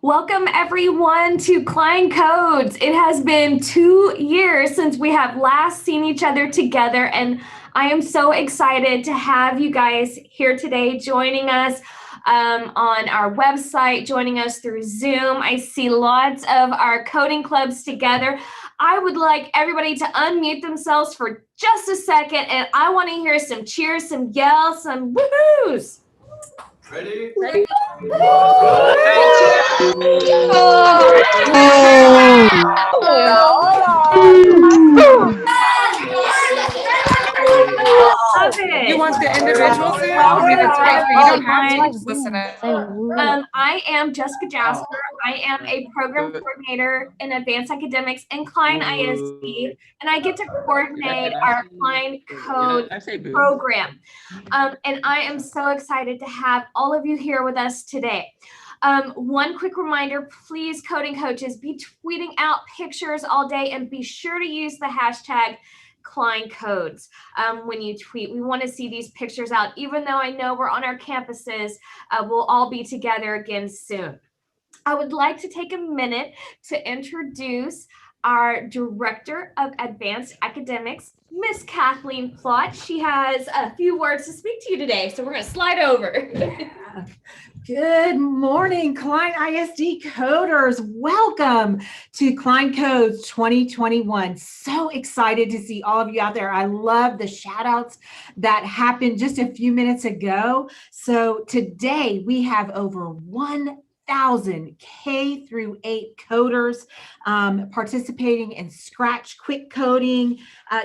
Welcome everyone to Klein Codes. It has been 2 years since we have last seen each other together, and I am so excited to have you guys here today joining us on our website, joining us through Zoom. I see lots of our coding clubs together. I would like everybody to unmute themselves for just a second, and I want to hear some cheers, some yells, some woohoos. Ready? Ready? Love it. You want the individual thing? Welcome, Okay, that's right. You don't have to everyone. just listen out. I am Jessica Jasper. I am a program coordinator in advanced academics in Klein ISD, and I get to coordinate our Klein Code program. And I am so excited to have all of you here with us today. One quick reminder, please, coding coaches, be tweeting out pictures all day and be sure to use the hashtag Klein Codes when you tweet. We want to see these pictures out, even though I know we're on our campuses. We'll all be together again soon. I would like to take a minute to introduce our Director of Advanced Academics, Miss Kathleen Plott. She has a few words to speak to you today, so we're going to slide over. Good morning, Klein ISD coders. Welcome to Klein Codes 2021. So excited to see all of you out there. I love the shout outs that happened just a few minutes ago. So today we have over 1,000 K through 8 coders participating in Scratch Quick Coding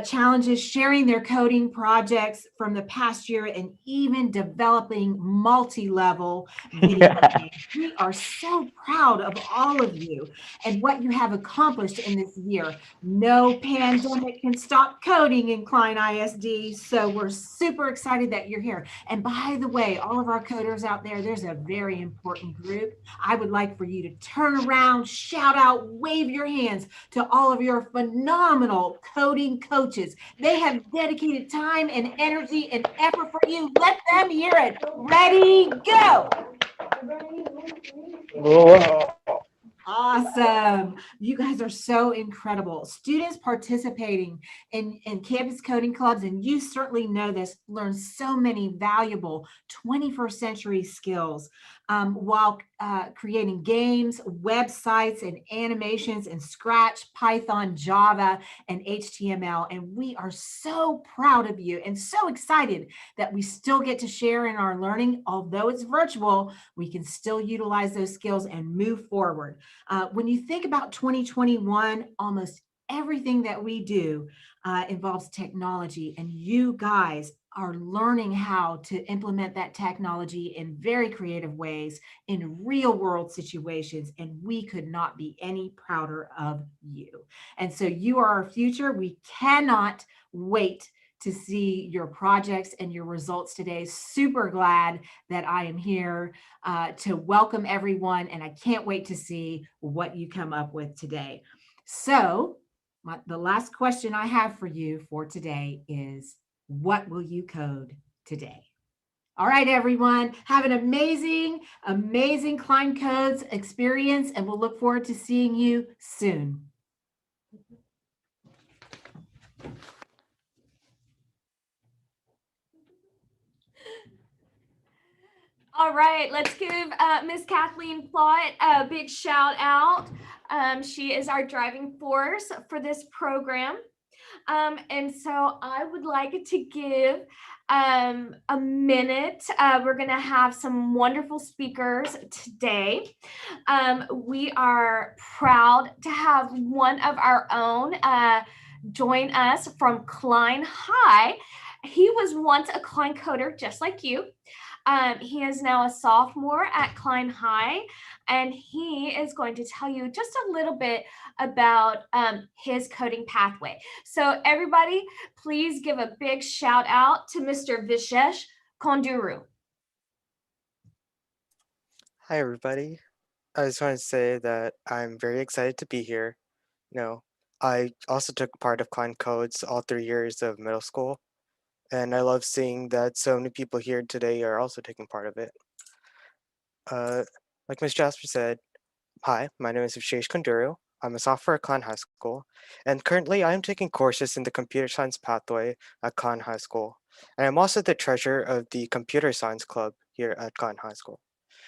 challenges, sharing their coding projects from the past year, and even developing multi-level video games. We are so proud of all of you and what you have accomplished in this year. No pandemic can stop coding in Klein ISD, so we're super excited that you're here. And by the way, all of our coders out there, there's a very important group. I would like for you to turn around, shout out, wave your hands to all of your phenomenal coding coaches. They have dedicated time and energy and effort for you. Let them hear it. Ready, go. Awesome. You guys are so incredible. Students participating in campus coding clubs, and you certainly know this, learn so many valuable 21st century skills while creating games, websites, and animations in Scratch, Python, Java, and HTML. And we are so proud of you and so excited that we still get to share in our learning. Although it's virtual, we can still utilize those skills and move forward. When you think about 2021, almost everything that we do involves technology, and you guys are learning how to implement that technology in very creative ways in real world situations, and we could not be any prouder of you. And so you are our future. We cannot wait to see your projects and your results today. Super glad that I am here to welcome everyone, and I can't wait to see what you come up with today. So the last question I have for you for today is, what will you code today? All right, everyone, have an amazing, amazing Klein Codes experience, and we'll look forward to seeing you soon. All right, let's give Miss Kathleen Plott a big shout out. She is our driving force for this program. And so I would like to give a minute. We're going to have some wonderful speakers today. We are proud to have one of our own join us from Klein High. He was once a Klein coder just like you. He is now a sophomore at Klein High, and he is going to tell you just a little bit about his coding pathway. So everybody, please give a big shout out to Mr. Vishesh Konduru. Hi, everybody. I just want to say that I'm very excited to be here. I also took part of Klein Codes all 3 years of middle school, and I love seeing that so many people here today are also taking part of it. Like Ms. Jasper said, Hi, my name is Vishesh Kunduru. I'm a sophomore at Klein High School, and currently I am taking courses in the computer science pathway at Klein High School. And I'm also the treasurer of the computer science club here at Klein High School.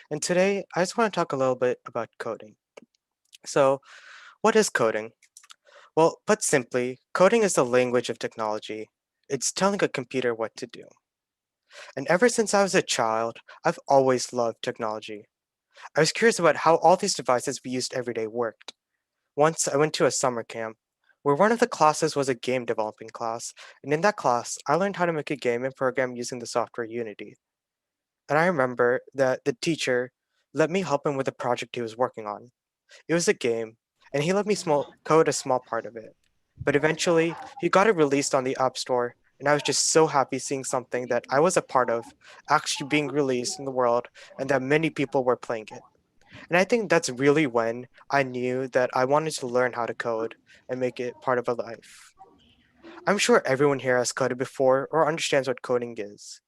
And today, I just want to talk a little bit about coding. So, what is coding? Well, put simply, coding is the language of technology. It's telling a computer what to do. And ever since I was a child, I've always loved technology. I was curious about how all these devices we used every day worked. Once I went to a summer camp where one of the classes was a game developing class, and in that class, I learned how to make a game and program using the software Unity. And I remember that the teacher let me help him with the project he was working on. It was a game, and he let me code a small part of it. But eventually, he got it released on the App Store, and I was just so happy seeing something that I was a part of actually being released in the world and that many people were playing it. And I think that's really when I knew that I wanted to learn how to code and make it part of a life. I'm sure everyone here has coded before or understands what coding is.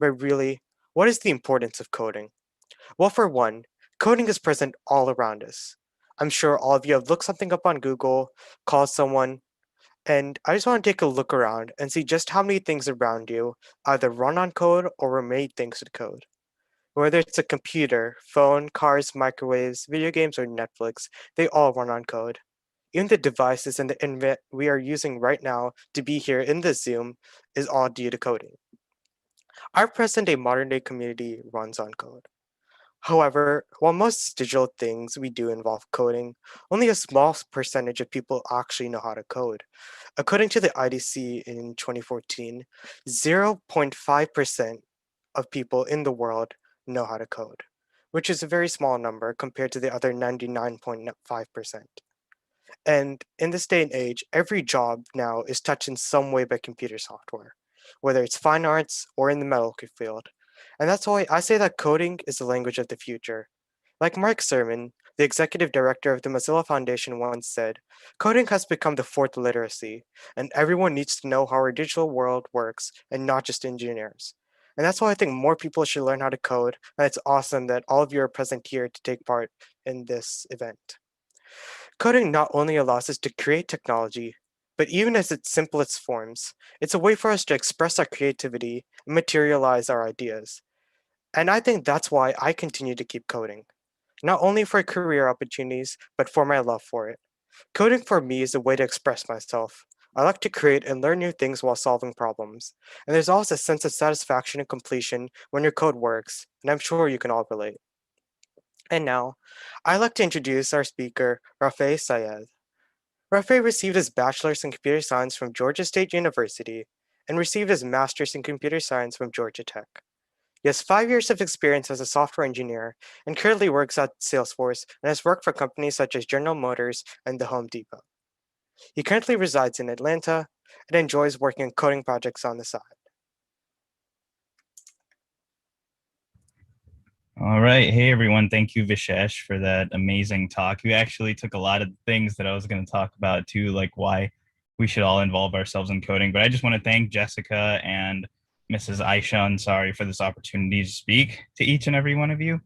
But really, what is the importance of coding? Well, for one, coding is present all around us. I'm sure all of you have looked something up on Google, called someone, and I just want to take a look around and see just how many things around you either run on code or were made thanks to code. Whether it's a computer, phone, cars, microwaves, video games, or Netflix, they all run on code. Even the devices and the internet we are using right now to be here in this Zoom is all due to coding. Our present day modern day community runs on code. However, while most digital things we do involve coding, only a small percentage of people actually know how to code. According to the IDC in 2014, 0.5% of people in the world know how to code, which is a very small number compared to the other 99.5%. And in this day and age, every job now is touched in some way by computer software, whether it's fine arts or in the medical field. And that's why I say that coding is the language of the future. Like Mark Sermon, the executive director of the Mozilla Foundation, once said, coding has become the fourth literacy, and everyone needs to know how our digital world works, and not just engineers. And that's why I think more people should learn how to code, and it's awesome that all of you are present here to take part in this event. Coding not only allows us to create technology, but even as its simplest forms, it's a way for us to express our creativity and materialize our ideas. And I think that's why I continue to keep coding, not only for career opportunities, but for my love for it. Coding for me is a way to express myself. I like to create and learn new things while solving problems. And there's also a sense of satisfaction and completion when your code works, and I'm sure you can all relate. And now, I'd like to introduce our speaker, Rafeh Syed. Rafeh received his bachelor's in computer science from Georgia State University and received his master's in computer science from Georgia Tech. He has 5 years of experience as a software engineer and currently works at Salesforce and has worked for companies such as General Motors and the Home Depot. He currently resides in Atlanta and enjoys working on coding projects on the side. All right. Hey, everyone. Thank you, Vishesh, for that amazing talk. You actually took a lot of things that I was going to talk about too, like why we should all involve ourselves in coding. But I just want to thank Jessica and Mrs. Aisha Ansari for this opportunity to speak to each and every one of you.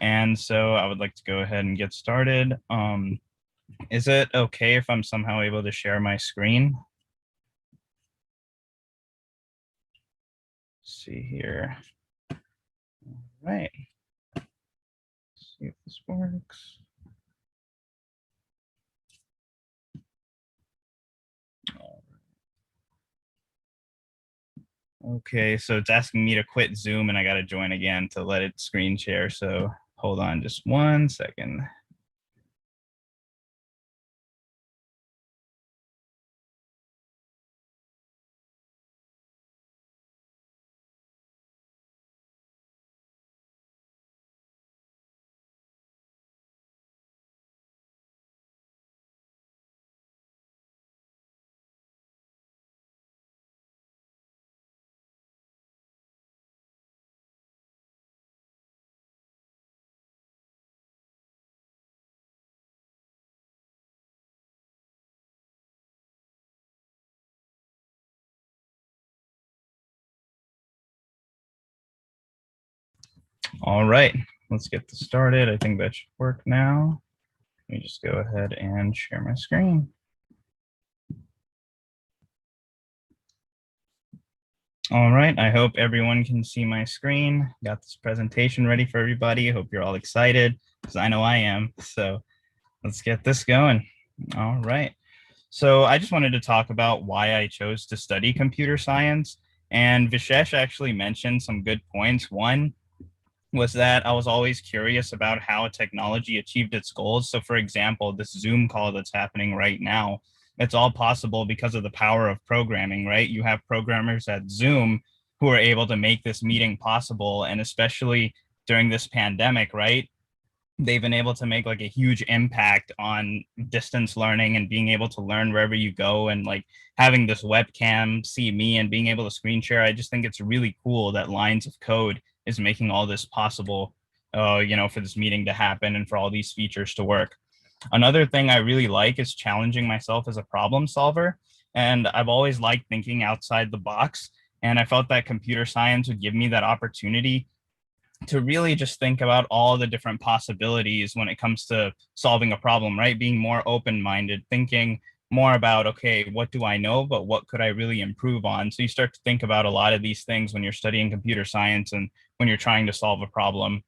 And so I would like to go ahead and get started. Is it okay if I'm somehow able to share my screen? Let's see here. All right. See if this works. Okay, so it's asking me to quit Zoom and I got to join again to let it screen share. So hold on just 1 second. All right, let's get this started. I think that should work now. Let me just go ahead and share my screen. All right, I hope everyone can see my screen. Got this presentation ready for everybody. I hope you're all excited, because I know I am. So let's get this going. All right. So I just wanted to talk about why I chose to study computer science. And Vishesh actually mentioned some good points. One was that I was always curious about how technology achieved its goals. So for example, this Zoom call that's happening right now, it's all possible because of the power of programming, right? You have programmers at Zoom who are able to make this meeting possible. And especially during this pandemic, right? They've been able to make like a huge impact on distance learning and being able to learn wherever you go, and like having this webcam see me and being able to screen share. I just think it's really cool that Lines of Code is making all this possible, for this meeting to happen and for all these features to work. Another thing I really like is challenging myself as a problem solver. And I've always liked thinking outside the box. And I felt that computer science would give me that opportunity to really just think about all the different possibilities when it comes to solving a problem, right? Being more open-minded, thinking more about, okay, what do I know, but what could I really improve on? So you start to think about a lot of these things when you're studying computer science and when you're trying to solve a problem.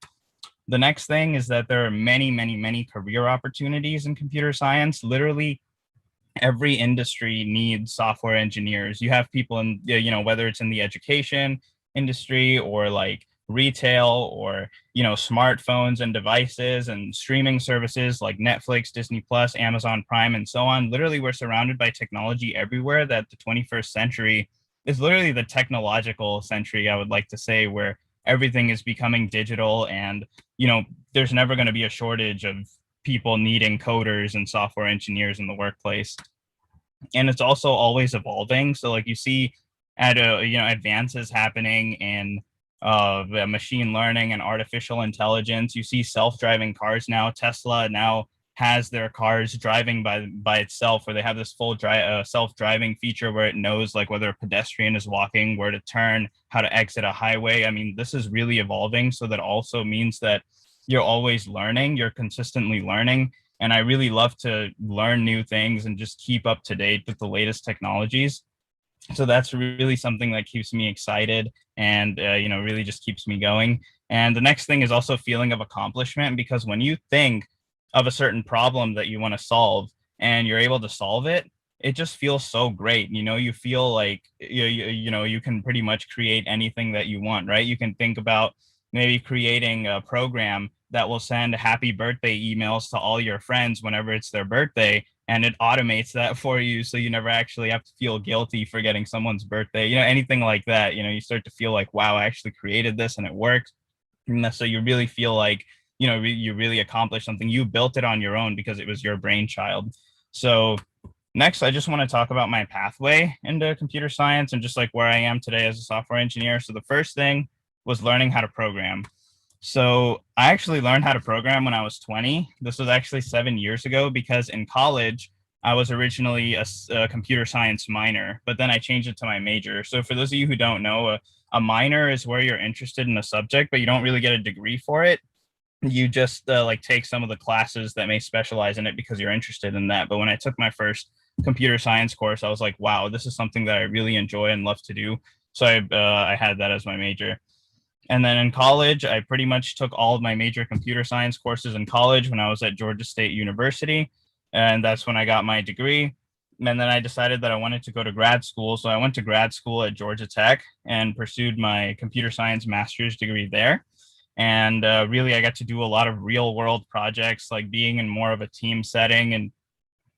The next thing is that there are many, many, many career opportunities in computer science. Literally every industry needs software engineers. You have people in, whether it's in the education industry or like retail or, smartphones and devices and streaming services like Netflix, Disney Plus, Amazon Prime, and so on. Literally, we're surrounded by technology everywhere. That the 21st century is literally the technological century, I would like to say, where everything is becoming digital, and, there's never going to be a shortage of people needing coders and software engineers in the workplace. And it's also always evolving. So like you see advances happening in machine learning and artificial intelligence. You see self-driving cars now. Tesla now has their cars driving by itself, where they have this full self-driving feature where it knows like whether a pedestrian is walking, where to turn, how to exit a highway. I mean, this is really evolving. So that also means that you're always learning, you're consistently learning. And I really love to learn new things and just keep up to date with the latest technologies. So that's really something that keeps me excited and, really just keeps me going. And the next thing is also feeling of accomplishment, because when you think of a certain problem that you want to solve and you're able to solve it, it just feels so great. You feel like, you can pretty much create anything that you want, right? You can think about maybe creating a program that will send happy birthday emails to all your friends whenever it's their birthday, and it automates that for you, so you never actually have to feel guilty for getting someone's birthday, anything like that. You start to feel like, wow, I actually created this and it worked. And so you really feel like, you really accomplished something. You built it on your own because it was your brainchild. So next, I just want to talk about my pathway into computer science and just like where I am today as a software engineer. So the first thing was learning how to program. So I actually learned how to program when I was 20. This was actually 7 years ago, because in college, I was originally a computer science minor, but then I changed it to my major. So for those of you who don't know, a minor is where you're interested in a subject, but you don't really get a degree for it. You just take some of the classes that may specialize in it because you're interested in that. But when I took my first computer science course, I was like, wow, this is something that I really enjoy and love to do. So I had that as my major. And then in college, I pretty much took all of my major computer science courses in college when I was at Georgia State University. And that's when I got my degree. And then I decided that I wanted to go to grad school. So I went to grad school at Georgia Tech and pursued my computer science master's degree there. And really, I got to do a lot of real world projects, like being in more of a team setting and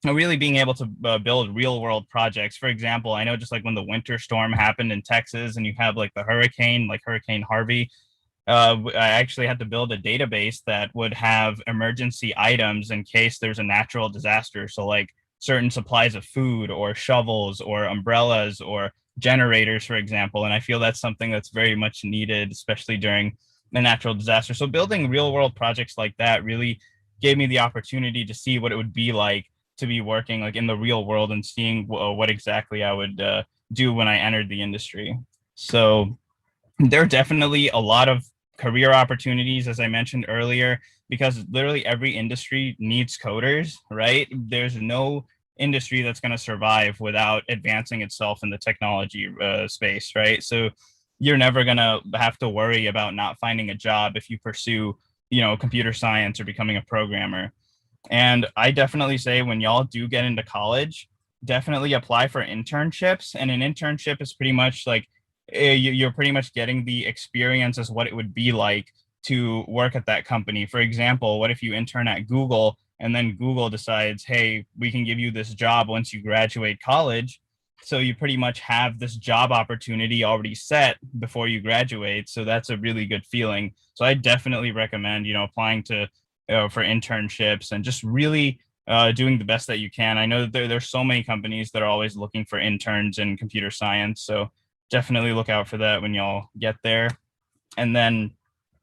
really being able to build real world projects. For example, I know just like when the winter storm happened in Texas and you have like the hurricane, like Hurricane Harvey, I actually had to build a database that would have emergency items in case there's a natural disaster. So like certain supplies of food or shovels or umbrellas or generators, for example. And I feel that's something that's very much needed, especially during a natural disaster. So building real world projects like that really gave me the opportunity to see what it would be like to be working like in the real world and seeing what exactly I would do when I entered the industry. So there are definitely a lot of career opportunities, as I mentioned earlier, because literally every industry needs coders, right? There's no industry that's going to survive without advancing itself in the technology space, right? So you're never going to have to worry about not finding a job if you pursue, computer science or becoming a programmer. And I definitely say when y'all do get into college, definitely apply for internships. And an internship is pretty much like you're pretty much getting the experience as what it would be like to work at that company. For example, what if you intern at Google and then Google decides, hey, we can give you this job once you graduate college. So you pretty much have this job opportunity already set before you graduate. So that's a really good feeling. So I definitely recommend, applying to for internships and just really doing the best that you can. I know that there's so many companies that are always looking for interns in computer science. So definitely look out for that when y'all get there. And then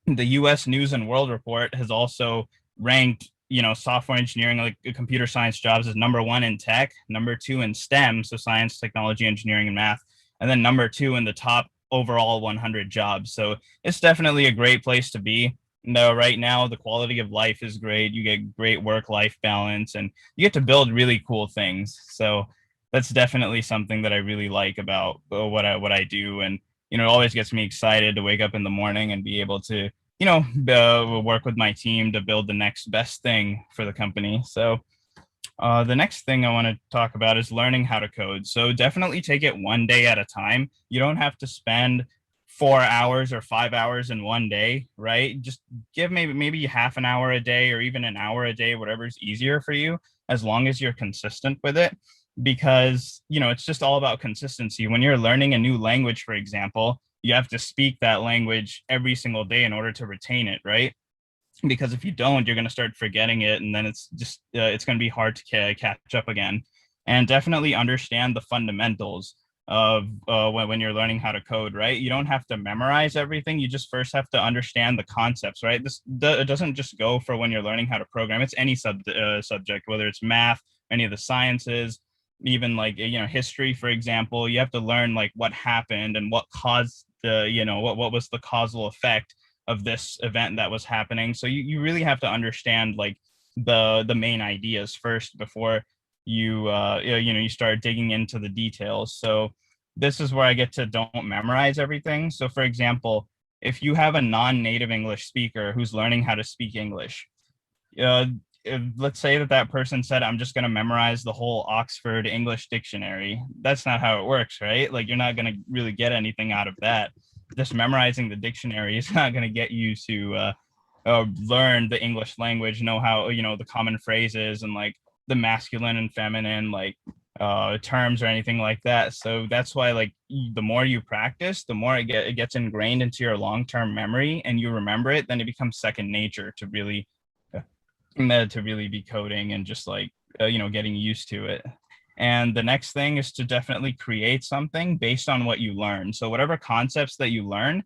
the US News and World Report has also ranked, software engineering, like computer science jobs, as #1 in tech, #2 in STEM, so science, technology, engineering, and math, and then #2 in the top overall 100 jobs. So it's definitely a great place to be. No, right now the quality of life is great. You get great work-life balance, and you get to build really cool things. So that's definitely something that I really like about what I do, and it always gets me excited to wake up in the morning and be able to work with my team to build the next best thing for the company. So the next thing I want to talk about is learning how to code. So definitely take it one day at a time. You don't have to spend 4 hours or 5 hours in one day, right? Just give maybe half an hour a day or even an hour a day, whatever's easier for you, as long as you're consistent with it. Because, it's just all about consistency. When you're learning a new language, for example, you have to speak that language every single day in order to retain it, right? Because if you don't, you're going to start forgetting it, and then it's just it's going to be hard to catch up again. And definitely understand the fundamentals of when you're learning how to code, right? You don't have to memorize everything. You just first have to understand the concepts, right? It doesn't just go for when you're learning how to program. It's any subject, whether it's math, any of the sciences, even like history, for example. You have to learn like what happened and what caused the what was the causal effect of this event that was happening. So you really have to understand like the main ideas first before you start digging into the details. So this is where I get to don't memorize everything. So for example, if you have a non-native English speaker who's learning how to speak English, let's say that person said, I'm just going to memorize the whole Oxford English dictionary. That's not how it works, right? Like, you're not going to really get anything out of that. Just memorizing the dictionary is not going to get you to learn the English language, know how, the common phrases and like the masculine and feminine, like terms or anything like that. So that's why, like, the more you practice, the more it gets ingrained into your long-term memory and you remember it, then it becomes second nature to really be coding and just like getting used to it. And the next thing is to definitely create something based on what you learn. So whatever concepts that you learn,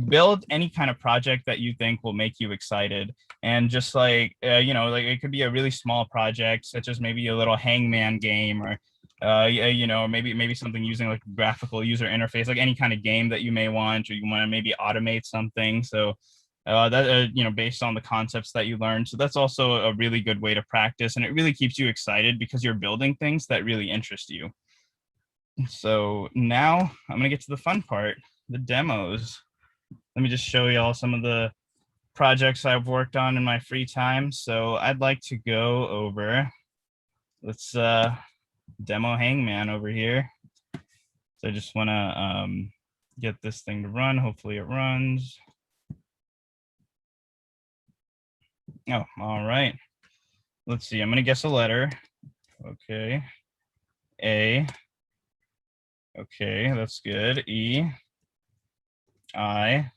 build any kind of project that you think will make you excited. And just like like it could be a really small project, such as maybe a little hangman game, or maybe something using like graphical user interface, like any kind of game that you may want, or you want to maybe automate something. So based on the concepts that you learn. So that's also a really good way to practice, and it really keeps you excited because you're building things that really interest you. So now I'm gonna get to the fun part, the demos. Let me just show y'all some of the projects I've worked on in my free time. So I'd like to go over, let's demo Hangman over here. So I just wanna get this thing to run. Hopefully it runs. Oh, all right. Let's see. I'm going to guess a letter. Okay. A. Okay, that's good. E. I.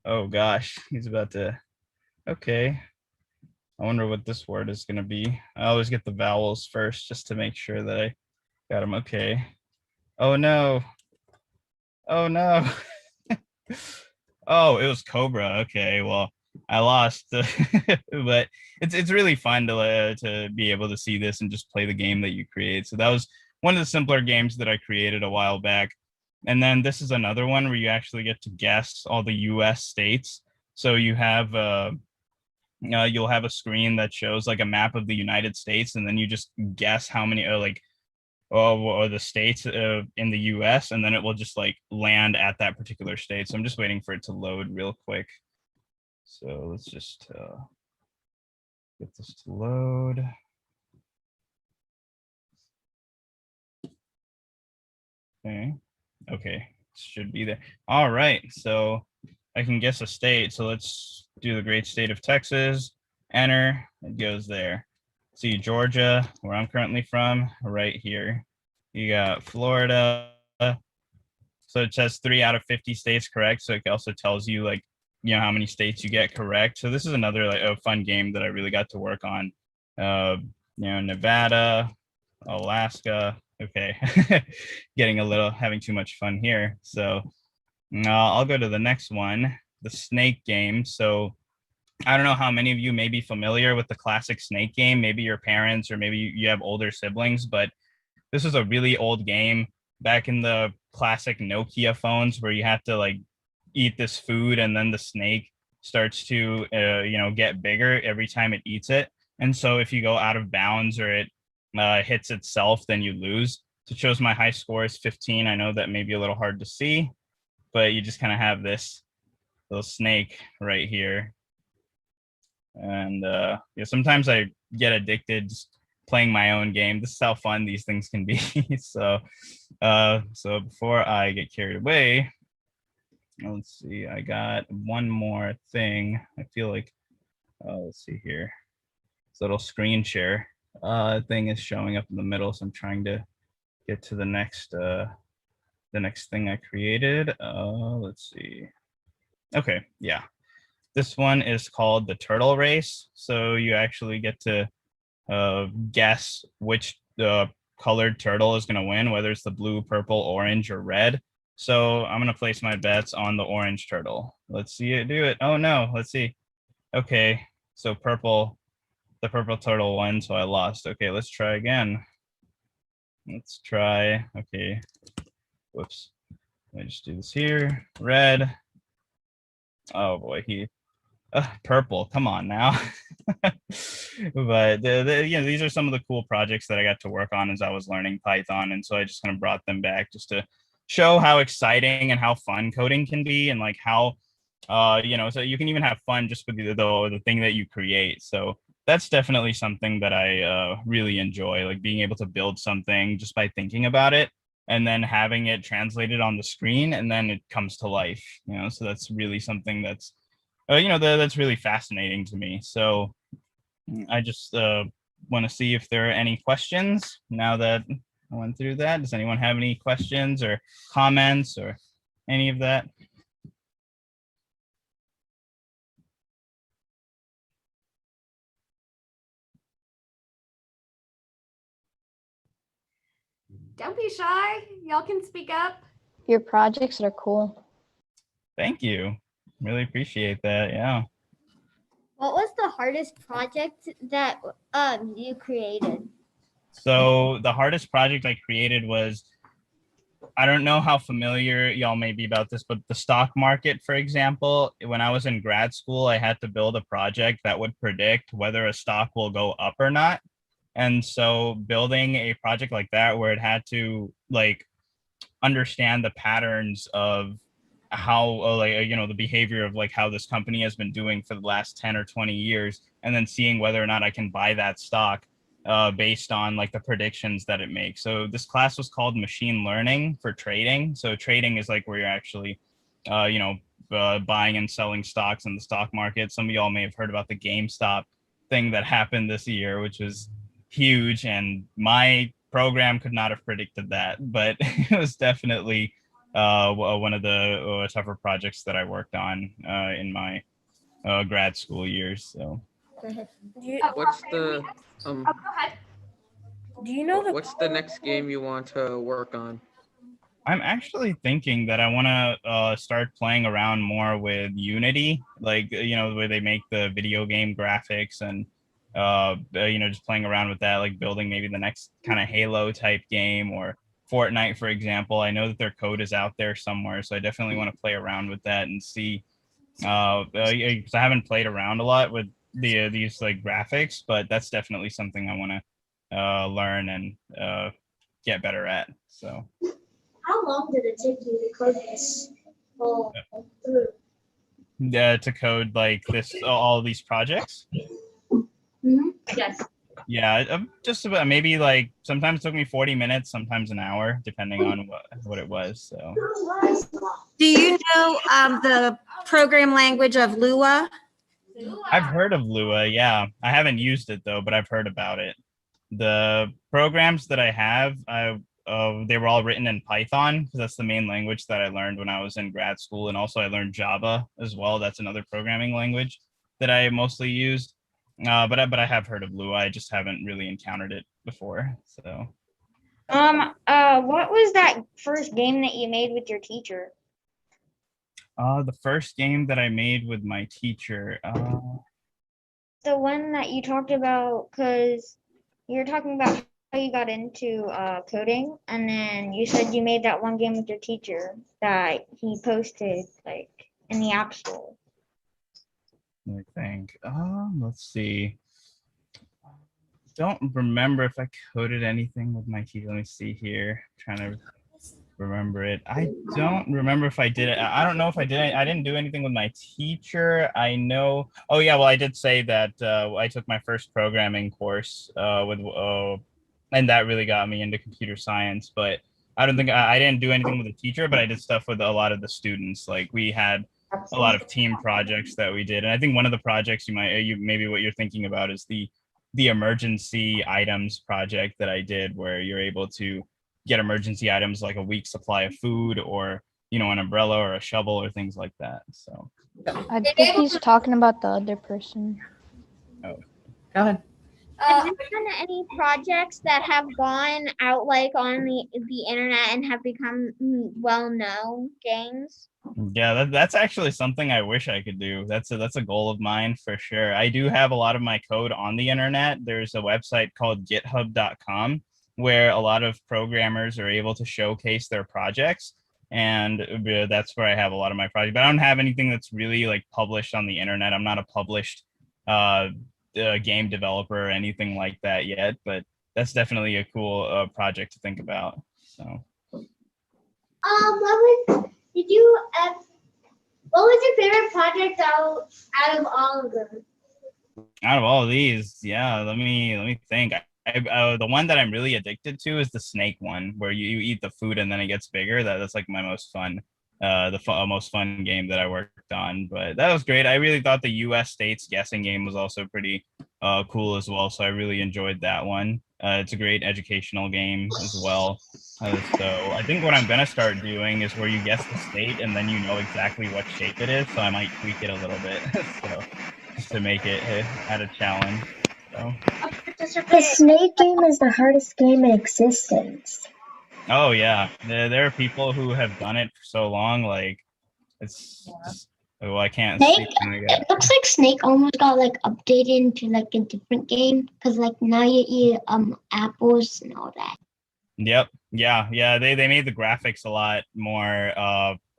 Oh, gosh. He's about to. Okay. I wonder what this word is going to be. I always get the vowels first just to make sure that I got them. Okay. Oh, no. Oh, no. Oh, it was Cobra. Okay, well, I lost, but it's really fun to be able to see this and just play the game that you create. So that was one of the simpler games that I created a while back. And then this is another one where you actually get to guess all the US states. So you have you'll have a screen that shows like a map of the United States, and then you just guess how many or the states in the US, and then it will just like land at that particular state. So I'm just waiting for it to load real quick. So let's just get this to load. Okay, should be there. All right, so I can guess a state. So let's do the great state of Texas. Enter, it goes there. See Georgia, where I'm currently from, right here. You got Florida. So it says 3 out of 50 states correct. So it also tells you like, how many states you get correct. So this is another like a fun game that I really got to work on. Nevada, Alaska. Okay, having too much fun here. So I'll go to the next one, the snake game. So I don't know how many of you may be familiar with the classic snake game. Maybe your parents or maybe you have older siblings, but this is a really old game back in the classic Nokia phones where you have to like eat this food and then the snake starts to get bigger every time it eats it. And so if you go out of bounds or it hits itself, then you lose. So it shows my high score is 15. I know that may be a little hard to see, but you just kind of have this little snake right here. And sometimes I get addicted just playing my own game. This is how fun these things can be. So before I get carried away, let's see, I got one more thing. I feel like, let's see here. This little screen share thing is showing up in the middle. So I'm trying to get to the next thing I created. Let's see. Okay, yeah. This one is called the turtle race. So you actually get to guess which colored turtle is going to win, whether it's the blue, purple, orange, or red. So I'm going to place my bets on the orange turtle. Let's see it do it. Oh no, let's see. Okay, so the purple turtle won, so I lost. Okay, let's try again. Let's try, okay, whoops. Let me just do this here. Red. Oh boy, purple, come on now. But these are some of the cool projects that I got to work on as I was learning Python, and so I just kind of brought them back just to show how exciting and how fun coding can be, and like how so you can even have fun just with the thing that you create. So that's definitely something that I really enjoy, like being able to build something just by thinking about it and then having it translated on the screen and then it comes to life. So that's really something that's that's really fascinating to me. So I just want to see if there are any questions now that I went through that. Does anyone have any questions or comments or any of that? Don't be shy. Y'all can speak up. Your projects are cool. Thank you. Really appreciate that. Yeah. What was the hardest project that you created? So the hardest project I created was, I don't know how familiar y'all may be about this, but the stock market, for example, when I was in grad school, I had to build a project that would predict whether a stock will go up or not. And so building a project like that, where it had to like understand the patterns of how the behavior of like how this company has been doing for the last 10 or 20 years, and then seeing whether or not I can buy that stock based on like the predictions that it makes. So this class was called machine learning for trading. So trading is like where you're actually buying and selling stocks in the stock market. Some of y'all may have heard about the GameStop thing that happened this year, which was huge, and my program could not have predicted that, but it was definitely one of the tougher projects that I worked on in my grad school years. So What's the Oh, go ahead. do you know what's the next game you want to work on? I'm actually thinking that I want to start playing around more with Unity, like where they make the video game graphics, and just playing around with that, like building maybe the next kind of Halo type game, or Fortnite, for example. I know that their code is out there somewhere, so I definitely want to play around with that and see. 'Cause I haven't played around a lot with these like graphics, but that's definitely something I want to learn and get better at. So. How long did it take you to code this all through? To code like this, all these projects. Yes. Yeah, just about maybe like sometimes it took me 40 minutes, sometimes an hour, depending on what it was. So. Do you know the program language of Lua? I've heard of Lua. Yeah, I haven't used it though, but I've heard about it. The programs that I have, they were all written in Python because that's the main language that I learned when I was in grad school, and also I learned Java as well. That's another programming language that I mostly used. But I have heard of Lua. I just haven't really encountered it before. So. What was that first game that you made with your teacher? The first game that I made with my teacher. The one that you talked about, because you were talking about how you got into coding, and then you said you made that one game with your teacher that he posted like in the App Store. I think. Let's see. Don't remember if I coded anything with my teacher. Let me see here. I'm trying to remember it. I don't remember if I did it. I don't know if I did it. I didn't do anything with my teacher. I know. Oh yeah, well I did say that I took my first programming course and that really got me into computer science. But I don't think I didn't do anything with the teacher, but I did stuff with a lot of the students. Like we had a lot of team projects that we did, and I think one of the projects maybe what you're thinking about is the emergency items project that I did, where you're able to get emergency items like a week's supply of food, or an umbrella or a shovel or things like that. So I think he's talking about the other person. oh, Go ahead. Have you done any projects that have gone out like on the internet and have become well-known games? yeah, that's actually something I wish I could do. That's a goal of mine for sure. I do have a lot of my code on the internet. There's a website called github.com where a lot of programmers are able to showcase their projects, and that's where I have a lot of my projects. But I don't have anything that's really like published on the internet. I'm not a published game developer or anything like that yet, but that's definitely a cool project to think about. So What was your favorite project out of all of them? out of all of these, yeah, let me think. The one that I'm really addicted to is the snake one, where you eat the food and then it gets bigger. That's like my most fun, most fun game that I worked on. But that was great. I really thought the U.S. states guessing game was also pretty cool as well. So I really enjoyed that one. It's a great educational game as well. So I think what I'm gonna start doing is where you guess the state and then you know exactly what shape it is. So I might tweak it a little bit, so just to make it add a challenge. So. The snake game is the hardest game in existence. Oh yeah, there are people who have done it for so long. Like it's, well, I can't see. It looks like Snake almost got like updated into like a different game because like now you eat apples and all that. Yep. Yeah. They made the graphics a lot more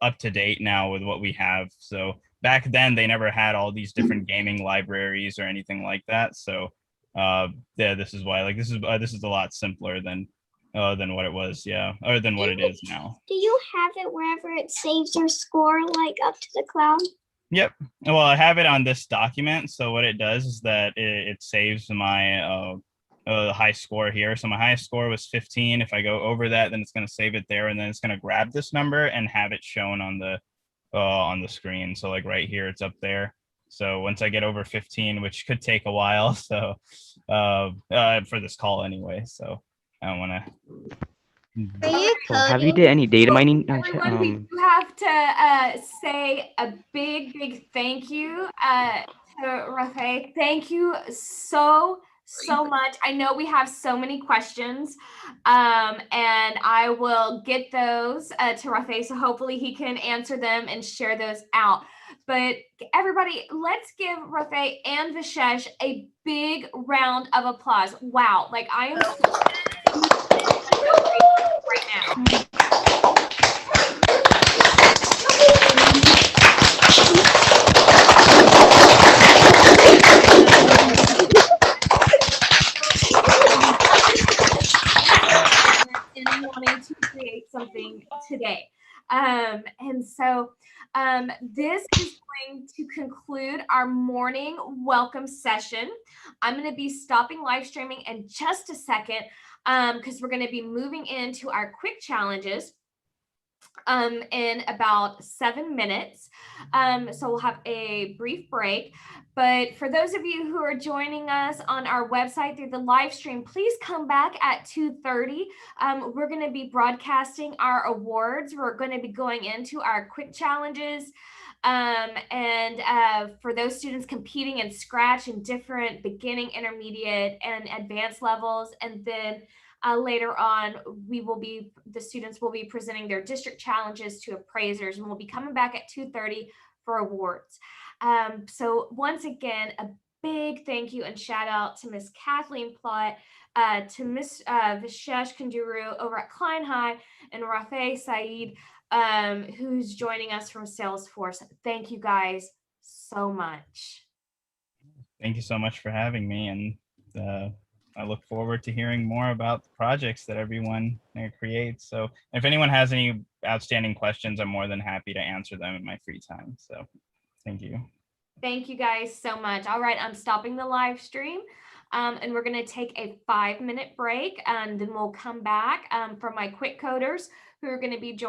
up to date now with what we have. So back then they never had all these different gaming libraries or anything like that. So yeah, this is why this is a lot simpler than what it was, or than what it is now. Do you have it wherever it saves your score, like up to the cloud? Yep. Well, I have it on this document. So what it does is that it saves my high score here. So my highest score was 15. If I go over that, then it's going to save it there, and then it's going to grab this number and have it shown on the screen. So like right here, it's up there. So once I get over 15, which could take a while, so for this call anyway, so I don't want to. Have you did any data mining? Everyone, we do have to say a big thank you to Rafe. Thank you so much. I know we have so many questions, and I will get those to Rafe, so hopefully he can answer them and share those out. But everybody, let's give Rafe and Vishesh a big round of applause. Wow, like I am so right now. And wanting to create something today. And so this is going to conclude our morning welcome session. I'm going to be stopping live streaming in just a second because we're going to be moving into our quick challenges in about 7 minutes. So we'll have a brief break. But for those of you who are joining us on our website through the live stream, please come back at 2:30. We're going to be broadcasting our awards. We're going to be going into our quick challenges. For those students competing in Scratch in different beginning, intermediate, and advanced levels, and then later on, the students will be presenting their district challenges to appraisers, and we'll be coming back at 2:30 for awards. So once again, a big thank you and shout out to Miss Kathleen Plott, to Miss Vishesh Kanduru over at Klein High, and Rafe Saeed, who's joining us from Salesforce. Thank you guys so much. Thank you so much for having me, and I look forward to hearing more about the projects that everyone creates. So if anyone has any outstanding questions, I'm more than happy to answer them in my free time. So thank you. Thank you guys so much. All right, I'm stopping the live stream. And we're going to take a 5-minute break, and then we'll come back for my quick coders who are going to be joining